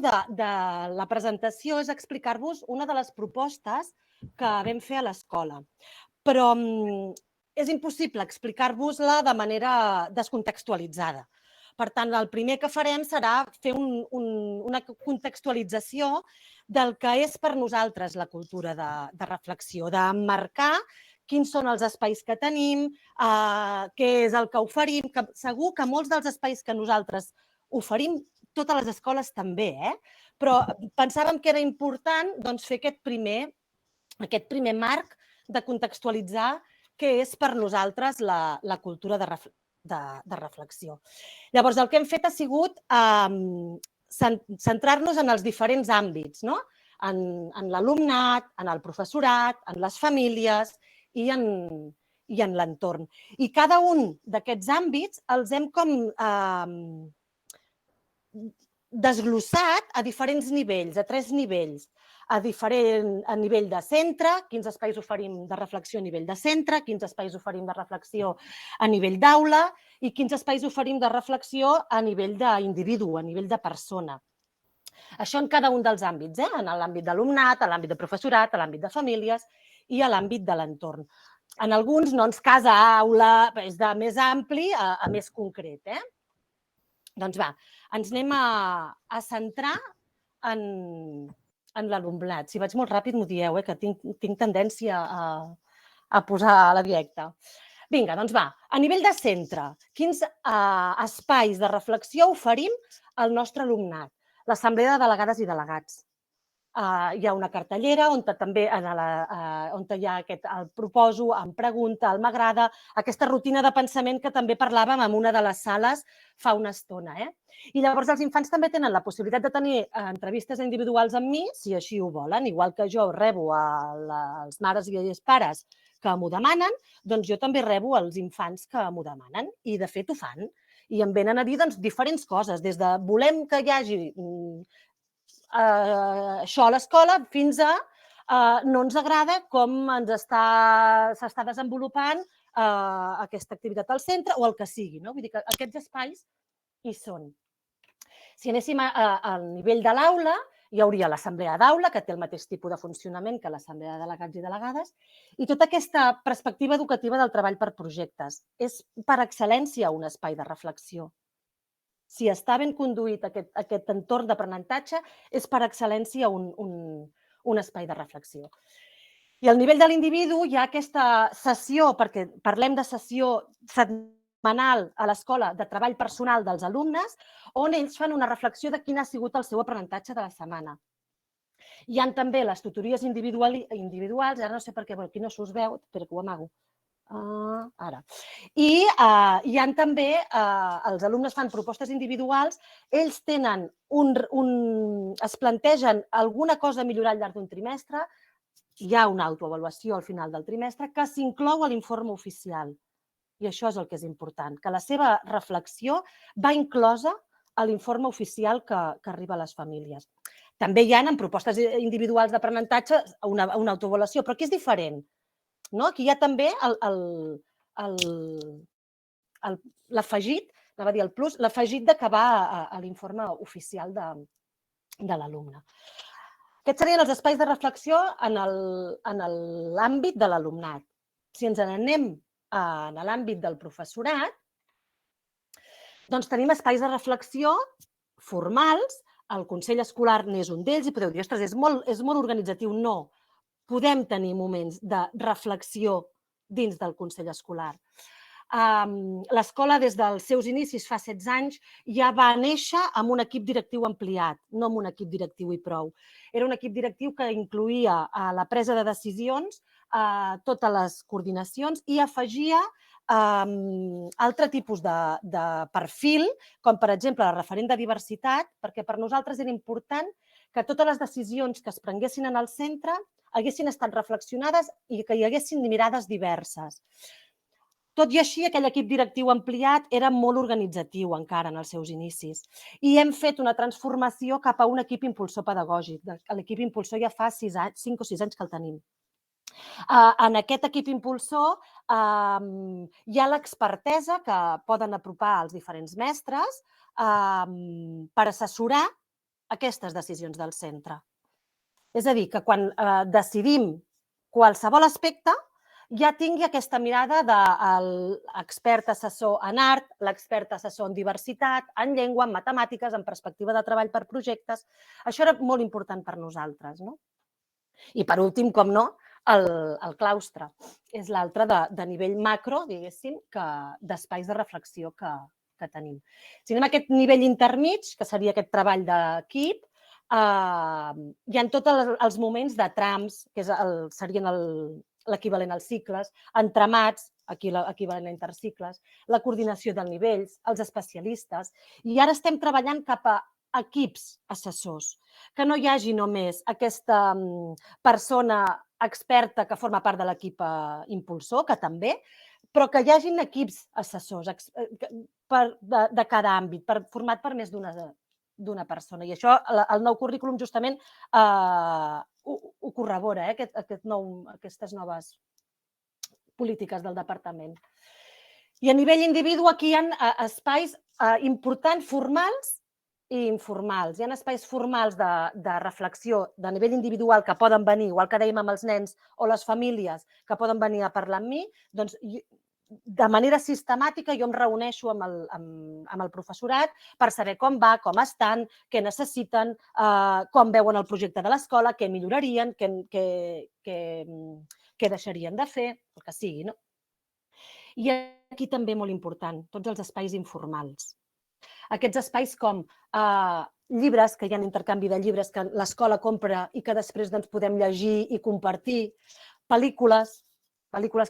de la presentació és explicar-vos una de les propostes que vam fer a l'escola. Però és impossible explicar-vos-la de manera descontextualitzada. Per tant, el primer que farem serà fer una contextualització del que és per nosaltres la cultura de reflexió, d'emmarcar quins són els espais que tenim, què és el que oferim, que segur que molts dels espais que nosaltres oferim, totes les escoles també, però pensàvem que era important fer aquest primer marc de contextualitzar què és per nosaltres la cultura de reflexió. Llavors, el que hem fet ha sigut centrar-nos en els diferents àmbits, no? En l'alumnat, en el professorat, en les famílies i en l'entorn. I cada un d'aquests àmbits els hem com desglossat a diferents nivells, a 3 nivells. A nivell de centre, quins espais oferim de reflexió a nivell de centre, quins espais oferim de reflexió a nivell d'aula i quins espais oferim de reflexió a nivell d'individu, a nivell de persona. Això en cada un dels àmbits, en l'àmbit d'alumnat, a l'àmbit de professorat, a l'àmbit de famílies i a l'àmbit de l'entorn. En alguns no ens casa aula, és de més ampli a més concret. Doncs va, ens anem a centrar en l'alumnat. Si vaig molt ràpid m'ho dieu, que tinc tendència a posar la directa. Vinga, doncs va, a nivell de centre, quins espais de reflexió oferim al nostre alumnat? L'assemblea de delegades i delegats. Hi ha una cartellera on també on hi ha el proposo, em pregunta, el m'agrada, aquesta rutina de pensament que també parlàvem en una de les sales fa una estona. I llavors els infants també tenen la possibilitat de tenir entrevistes individuals amb mi, si així ho volen, igual que jo rebo els mares i els pares que m'ho demanen, doncs jo també rebo els infants que m'ho demanen i de fet ho fan. I em venen a dir diferents coses, des de volem que hi hagi això a l'escola fins a no ens agrada com s'està desenvolupant aquesta activitat al centre o el que sigui. Vull dir que aquests espais hi són. Si anéssim al nivell de l'aula, hi hauria l'assemblea d'aula, que té el mateix tipus de funcionament que l'assemblea de delegats i delegades, i tota aquesta perspectiva educativa del treball per projectes. És per excel·lència un espai de reflexió. Si està ben conduït aquest entorn d'aprenentatge, és per excel·lència un espai de reflexió. I al nivell de l'individu hi ha aquesta sessió, perquè parlem de sessió setmanal a l'escola de treball personal dels alumnes, on ells fan una reflexió de quin ha sigut el seu aprenentatge de la setmana. Hi ha també les tutories individuals, ara no sé per què, aquí no s'us veu, però que ho amago. Ara. I hi ha també, els alumnes fan propostes individuals, ells tenen es plantegen alguna cosa a millorar al llarg d'un trimestre, hi ha una autoavaluació al final del trimestre que s'inclou a l'informe oficial. I això és el que és important, que la seva reflexió va inclosa a l'informe oficial que arriba a les famílies. També hi ha en propostes individuals d'aprenentatge una autoavaluació, però aquí és diferent. Aquí hi ha també l'afegit, anava a dir el plus, l'afegit de que va a l'informe oficial de l'alumne. Aquests serien els espais de reflexió en l'àmbit de l'alumnat. Si ens n'anem a l'àmbit del professorat, doncs tenim espais de reflexió formals, el Consell Escolar n'és un d'ells i podeu dir, ostres, és molt organitzatiu. No, podem tenir moments de reflexió dins del Consell Escolar. L'escola, des dels seus inicis, fa 16 anys, ja va néixer amb un equip directiu ampliat, no amb un equip directiu i prou. Era un equip directiu que incloïa la presa de decisions, totes les coordinacions i afegia altre tipus de perfil, com per exemple la referent de diversitat, perquè per nosaltres era important que totes les decisions que es prenguessin en el centre haguessin estat reflexionades i que hi haguessin mirades diverses. Tot i així, aquell equip directiu ampliat era molt organitzatiu encara en els seus inicis i hem fet una transformació cap a un equip impulsor pedagògic. L'equip impulsor ja fa 5 o 6 anys que el tenim. En aquest equip impulsor hi ha l'expertesa que poden apropar els diferents mestres per assessorar aquestes decisions del centre. És a dir, que quan decidim qualsevol aspecte, ja tingui aquesta mirada de l'expert assessor en art, l'expert assessor en diversitat, en llengua, en matemàtiques, en perspectiva de treball per projectes. Això era molt important per nosaltres, no? I per últim, com no, el claustre. És l'altre de nivell macro, diguéssim, d'espais de reflexió que tenim. Si anem a aquest nivell intermig, que seria aquest treball d'equip, hi ha tots els moments de trams, que serien l'equivalent als cicles, entramats, aquí l'equivalent a intercicles, la coordinació de nivells, els especialistes, i ara estem treballant cap a equips assessors, que no hi hagi només aquesta persona experta que forma part de l'equip impulsor, que també, però que hi hagin equips assessors de cada àmbit, format per més d'una persona. I això, el nou currículum justament ho corrobora, aquestes noves polítiques del departament. I a nivell individu aquí hi ha espais importants, formals i informals. Hi ha espais formals de reflexió de nivell individual que poden venir, igual que dèiem amb els nens o les famílies que poden venir a parlar amb mi, doncs de manera sistemàtica jo em reuneixo amb el professorat per saber com va, com estan, què necessiten, com veuen el projecte de l'escola, què millorarien, què deixarien de fer, el que sigui, no? I aquí també molt important, tots els espais informals. Aquests espais com llibres, que hi ha intercanvi de llibres que l'escola compra i que després podem llegir i compartir, pel·lícules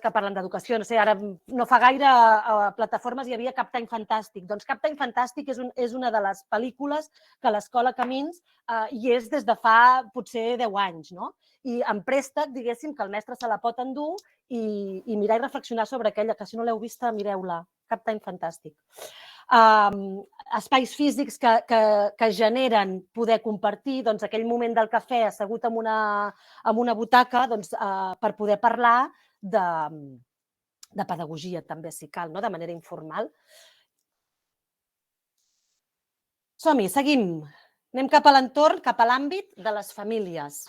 que parlen d'educació. No sé, ara no fa gaire a plataformes hi havia Cap Time Fantàstic. Doncs Cap Time Fantàstic és una de les pel·lícules que l'escola Camins hi és des de fa potser 10 anys, no? I en préstec, diguéssim, que el mestre se la pot endur i mirar i reflexionar sobre aquella, que si no l'heu vista, mireu-la. Cap Time Fantàstic. Espais físics que generen poder compartir, doncs aquell moment del cafè assegut en una butaca per poder parlar de pedagogia també, si cal, de manera informal. Som-hi, seguim. Anem cap a l'entorn, cap a l'àmbit de les famílies.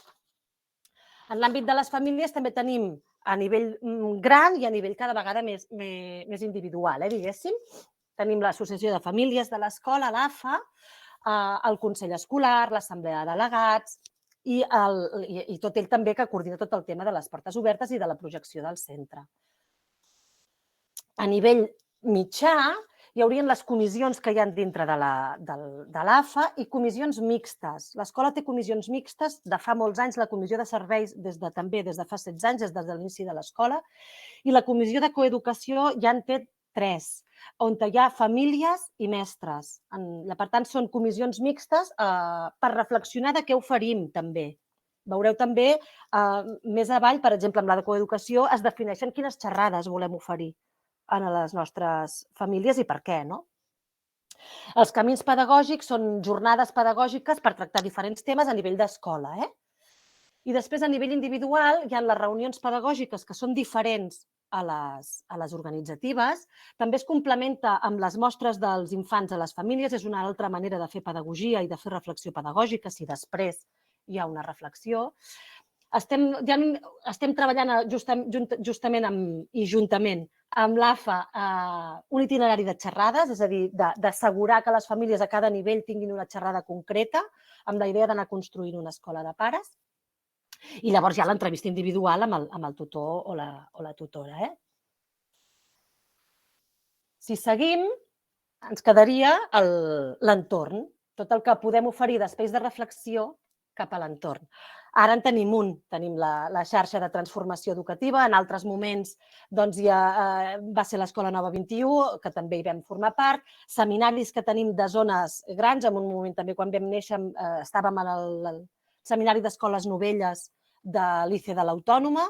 En l'àmbit de les famílies també tenim a nivell gran i a nivell cada vegada més individual, diguéssim. Tenim l'Associació de Famílies de l'Escola, l'AFA, el Consell Escolar, l'Assemblea de Delegats i tot ell també que coordina tot el tema de les portes obertes i de la projecció del centre. A nivell mitjà hi haurien les comissions que hi ha dintre de l'AFA i comissions mixtes. L'escola té comissions mixtes de fa molts anys, la comissió de serveis també des de fa 16 anys, des de l'inici de l'escola, i la comissió de coeducació ja en té 3, on hi ha famílies i mestres. Per tant, són comissions mixtes per reflexionar de què oferim també. Veureu també més avall, per exemple, amb la de coeducació, es defineixen quines xerrades volem oferir a les nostres famílies i per què, no? Els camins pedagògics són jornades pedagògiques per tractar diferents temes a nivell d'escola. I després, a nivell individual, hi ha les reunions pedagògiques que són diferents a les organitzatives. També es complementa amb les mostres dels infants a les famílies. És una altra manera de fer pedagogia i de fer reflexió pedagògica, si després hi ha una reflexió. Estem treballant justament i juntament amb l'AFA un itinerari de xerrades, és a dir, d'assegurar que les famílies a cada nivell tinguin una xerrada concreta amb la idea d'anar construint una escola de pares. I llavors hi ha l'entrevista individual amb el tutor o la tutora. Si seguim, ens quedaria l'entorn, tot el que podem oferir d'espais de reflexió cap a l'entorn. Ara en tenim un, tenim la xarxa de transformació educativa, en altres moments va ser l'Escola Nova 21, que també hi vam formar part, seminaris que tenim de zones grans, en un moment també quan vam néixer estàvem en el seminari d'escoles novelles de l'ICE de l'Autònoma.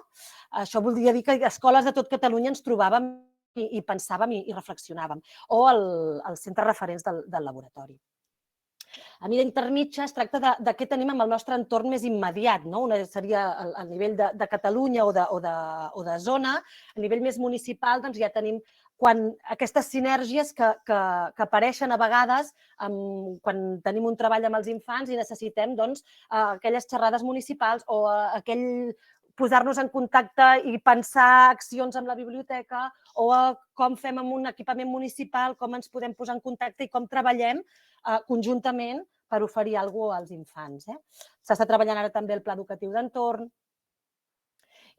Això voldria dir que escoles de tot Catalunya ens trobàvem i pensàvem i reflexionàvem, o els centres referents del laboratori. A nivell intermitja es tracta de què tenim amb el nostre entorn més immediat, no? Seria a nivell de Catalunya o de zona. A nivell més municipal ja tenim aquestes sinergies que apareixen a vegades quan tenim un treball amb els infants i necessitem aquelles xerrades municipals o aquell posar-nos en contacte i pensar accions amb la biblioteca o com fem amb un equipament municipal, com ens podem posar en contacte i com treballem conjuntament per oferir alguna cosa als infants. S'està treballant ara també el pla educatiu d'entorn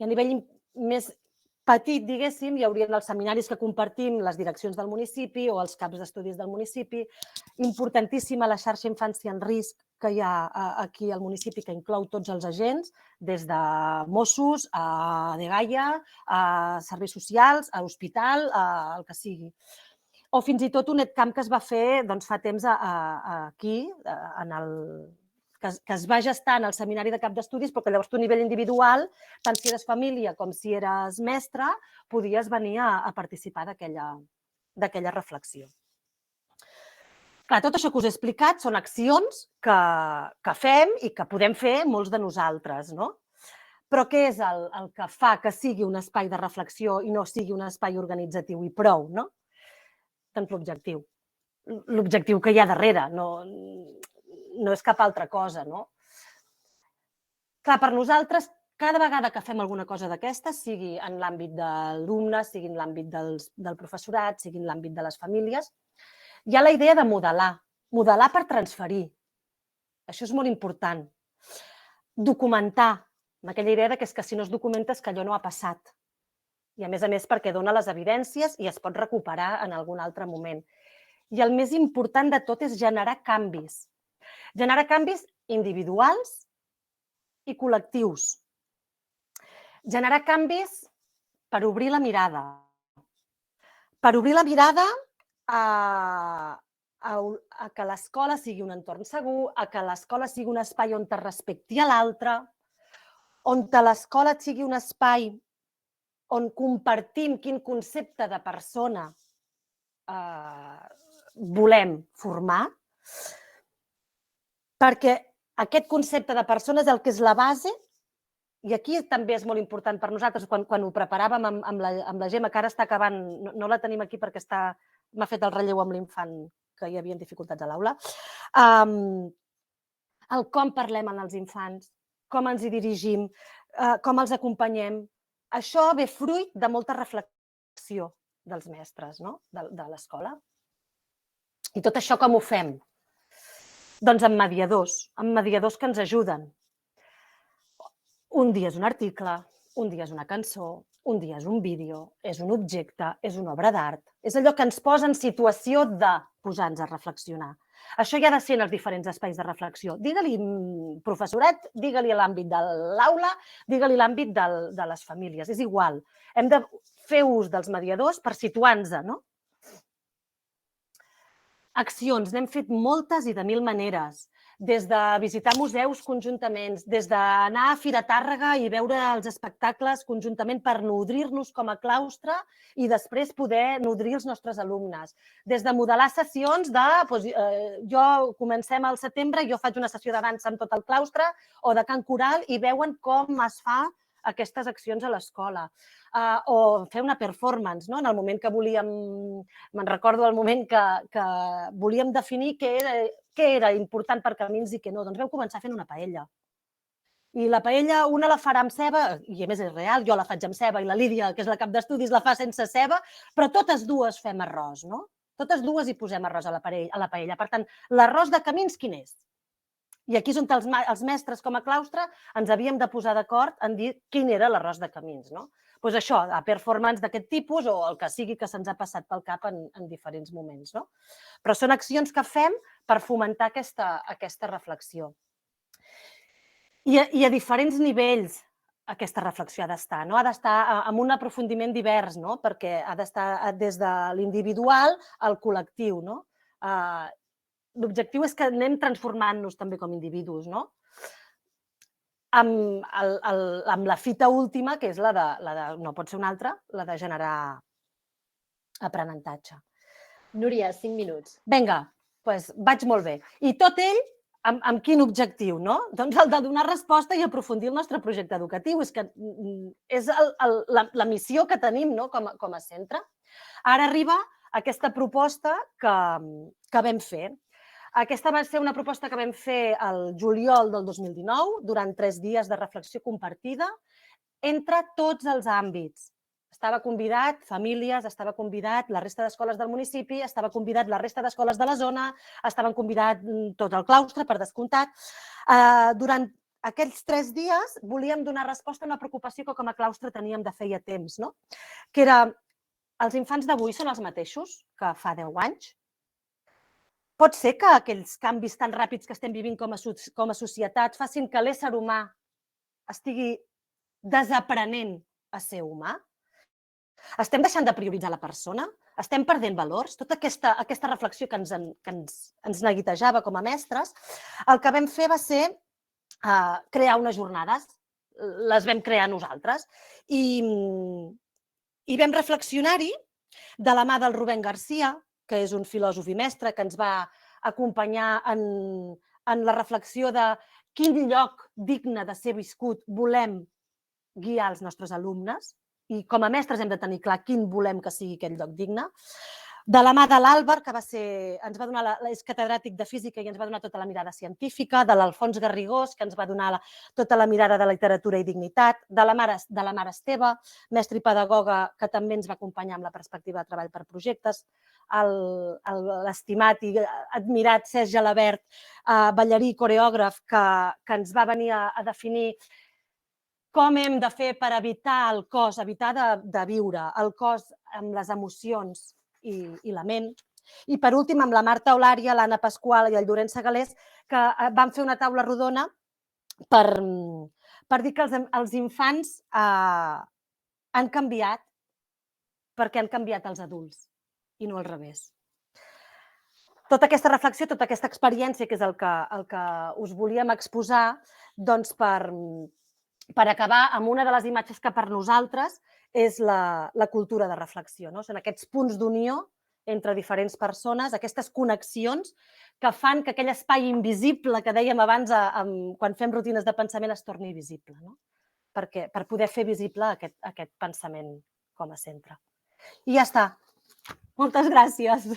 i a nivell més petit, diguéssim, hi haurien els seminaris que compartim les direccions del municipi o els caps d'estudis del municipi. Importantíssima la xarxa Infància en Risc que hi ha aquí al municipi, que inclou tots els agents, des de Mossos, a Dgaia, a serveis socials, a hospital, el que sigui. O fins i tot un EdCamp que es va fer fa temps aquí, que es va gestar en el seminari de cap d'estudis, però que llavors tu a nivell individual, tant si eres família com si eres mestre, podies venir a participar d'aquella reflexió. Clar, tot això que us he explicat són accions que fem i que podem fer molts de nosaltres, no? Però què és el que fa que sigui un espai de reflexió i no sigui un espai organitzatiu i prou, no? Doncs l'objectiu. L'objectiu que hi ha darrere, no és cap altra cosa, no? Clar, per nosaltres, cada vegada que fem alguna cosa d'aquestes, sigui en l'àmbit d'alumnes, sigui en l'àmbit del professorat, sigui en l'àmbit de les famílies, hi ha la idea de modelar per transferir. Això és molt important. Documentar, amb aquella idea que és que si no es documenta és que allò no ha passat. I a més perquè dona les evidències i es pot recuperar en algun altre moment. I el més important de tot és generar canvis. Generar canvis individuals i col·lectius. Generar canvis per obrir la mirada. Per obrir la mirada a que l'escola sigui un entorn segur, a que l'escola sigui un espai on es respecti a l'altre, on l'escola sigui un espai on compartim quin concepte de persona volem formar, perquè aquest concepte de persona és el que és la base, i aquí també és molt important per nosaltres, quan ho preparàvem amb la Gemma, que ara està acabant, no la tenim aquí perquè m'ha fet el relleu amb l'infant, que hi havia dificultats a l'aula, el com parlem amb els infants, com ens hi dirigim, com els acompanyem. Això ve fruit de molta reflexió dels mestres, de l'escola. I tot això com ho fem? Doncs amb mediadors que ens ajuden. Un dia és un article, un dia és una cançó, un dia és un vídeo, és un objecte, és una obra d'art. És allò que ens posa en situació de posar-nos a reflexionar. Això ja ha de ser en els diferents espais de reflexió. Digue-li professorat, digue-li l'àmbit de l'aula, digue-li l'àmbit de les famílies. És igual. Hem de fer ús dels mediadors per situar-nos, no? Accions, n'hem fet moltes i de mil maneres. Des de visitar museus conjuntament, des d'anar a Fira Tàrrega i veure els espectacles conjuntament per nodrir-nos com a claustre i després poder nodrir els nostres alumnes. Des de modelar sessions jo comencem al setembre i jo faig una sessió de dansa amb tot el claustre o de cant coral i veuen com es fa aquestes accions a l'escola. O fer una performance, en el moment que volíem, me'n recordo el moment que volíem definir què era important per Camins i què no. Doncs vam començar fent una paella. I la paella una la farà amb ceba, i a més és real, jo la faig amb ceba i la Lídia, que és la cap d'estudis, la fa sense ceba, però totes dues fem arròs, no? Totes dues hi posem arròs a la paella. Per tant, l'arròs de Camins quin és? I aquí és on els mestres com a claustre ens havíem de posar d'acord en dir quin era l'arròs de Camins, no? Doncs això, a performance d'aquest tipus o el que sigui que se'ns ha passat pel cap en diferents moments, no? Però són accions que fem per fomentar aquesta reflexió. I a diferents nivells aquesta reflexió ha d'estar, no? Ha d'estar amb un aprofundiment divers, no? Perquè ha d'estar des de l'individual al col·lectiu, no? L'objectiu és que anem transformant-nos també com individus, no? Amb la fita última, que és la de, no pot ser una altra, la de generar aprenentatge. Núria, 5 minuts. Vinga, doncs vaig molt bé. I tot ell, amb quin objectiu, no? Doncs el de donar resposta i aprofundir el nostre projecte educatiu. És que és la missió que tenim com a centre. Ara arriba aquesta proposta que vam fer. Aquesta va ser una proposta que vam fer el juliol del 2019, durant 3 dies de reflexió compartida entre tots els àmbits. Estava convidat famílies, estava convidat la resta d'escoles del municipi, estava convidat la resta d'escoles de la zona, estaven convidat tot el claustre, per descomptat. Durant aquells 3 dies volíem donar resposta a una preocupació que com a claustre teníem de feia temps, no? Que era, els infants d'avui són els mateixos que fa 10 anys? Pot ser que aquells canvis tan ràpids que estem vivint com a societat facin que l'ésser humà estigui desaprenent a ser humà? Estem deixant de prioritzar la persona? Estem perdent valors? Tota aquesta reflexió que ens neguitejava com a mestres, el que vam fer va ser crear unes jornades. Les vam crear nosaltres i vam reflexionar-hi de la mà del Rubén García, que és un filòsof i mestre que ens va acompanyar en la reflexió de quin lloc digne de ser viscut volem guiar els nostres alumnes i com a mestres hem de tenir clar quin volem que sigui aquell lloc digne. De la mà de l'Àlvar, que és catedràtic de física i ens va donar tota la mirada científica, de l'Alfons Garrigós, que ens va donar tota la mirada de literatura i dignitat, de la mare Esteve, mestre i pedagoga, que també ens va acompanyar amb la perspectiva de treball per projectes, l'estimat i admirat Cesc Gelabert, ballarí i coreògraf, que ens va venir a definir com hem de fer per evitar el cos, evitar de viure el cos amb les emocions i la ment. I per últim, amb la Marta Eulària, l'Anna Pasqual i el Llorenç Segalés, que van fer una taula rodona per dir que els infants han canviat perquè han canviat els adults i no al revés. Tota aquesta reflexió, tota aquesta experiència, que és el que us volíem exposar, doncs per acabar amb una de les imatges que per nosaltres és la cultura de reflexió. Són aquests punts d'unió entre diferents persones, aquestes connexions que fan que aquell espai invisible que dèiem abans quan fem rutines de pensament es torni visible, per poder fer visible aquest pensament com a centre. I ja està. Moltes gràcies.